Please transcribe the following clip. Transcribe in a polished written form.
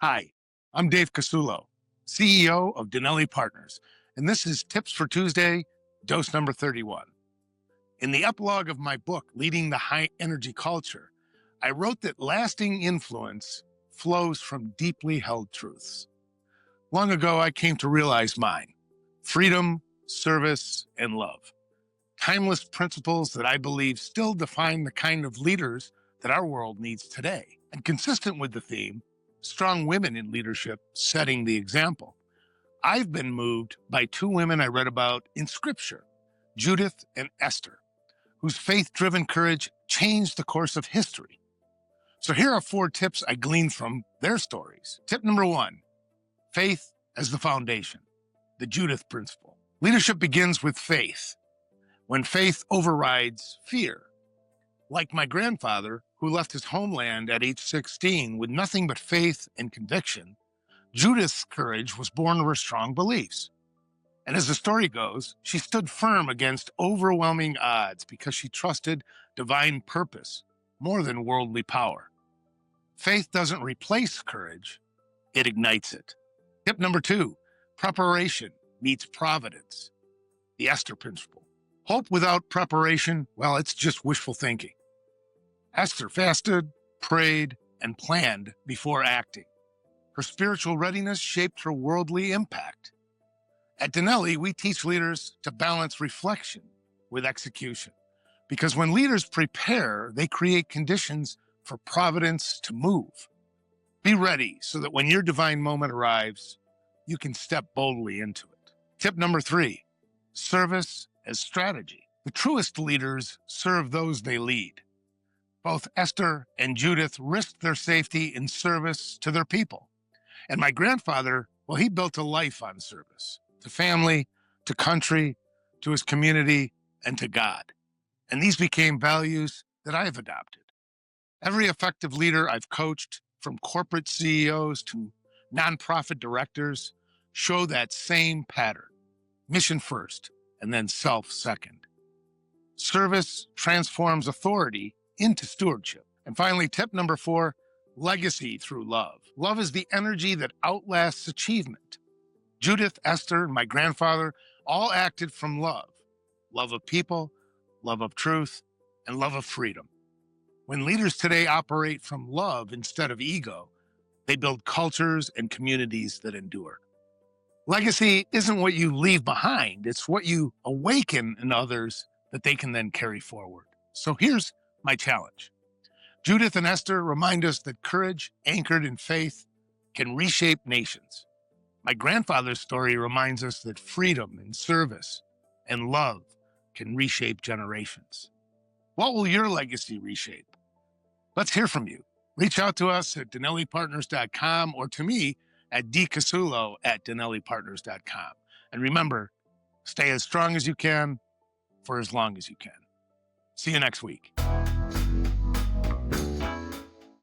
Hi, I'm Dave Casullo, CEO of Daneli Partners, and this is Tips for Tuesday, dose number 31. In the epilogue of my book, Leading the High Energy Culture, I wrote that lasting influence flows from deeply held truths. Long ago, I came to realize mine: freedom, service, and love. Timeless principles that I believe still define the kind of leaders that our world needs today. And consistent with the theme, strong women in leadership setting the example, I've been moved by two women I read about in Scripture, Judith and Esther, whose faith-driven courage changed the course of history. So here are 4 tips I gleaned from their stories. Tip number 1, faith as the foundation, the Judith principle. Leadership begins with faith, when faith overrides fear. Like my grandfather, who left his homeland at age 16 with nothing but faith and conviction, Judith's courage was born of her strong beliefs. And as the story goes, she stood firm against overwhelming odds because she trusted divine purpose more than worldly power. Faith doesn't replace courage, it ignites it. Tip number 2, preparation meets providence, the Esther principle. Hope without preparation, well, it's just wishful thinking. Esther fasted, prayed, and planned before acting. Her spiritual readiness shaped her worldly impact. At Daneli, we teach leaders to balance reflection with execution, because when leaders prepare, they create conditions for providence to move. Be ready so that when your divine moment arrives, you can step boldly into it. Tip number 3, service as strategy. The truest leaders serve those they lead. Both Esther and Judith risked their safety in service to their people. And my grandfather, well, he built a life on service, to family, to country, to his community, and to God. And these became values that I have adopted. Every effective leader I've coached, from corporate CEOs to nonprofit directors, show that same pattern: mission first, and then self second. Service transforms authority into stewardship. And finally, tip number 4, legacy through love. Love is the energy that outlasts achievement. Judith, Esther, and my grandfather all acted from love. Love of people, love of truth, and love of freedom. When leaders today operate from love instead of ego, they build cultures and communities that endure. Legacy isn't what you leave behind, it's what you awaken in others that they can then carry forward. So here's my challenge. Judith and Esther remind us that courage anchored in faith can reshape nations. My grandfather's story reminds us that freedom and service and love can reshape generations. What will your legacy reshape? Let's hear from you. Reach out to us at danelipartners.com or to me at dcasullo@danelipartners.com. And remember, stay as strong as you can for as long as you can. See you next week.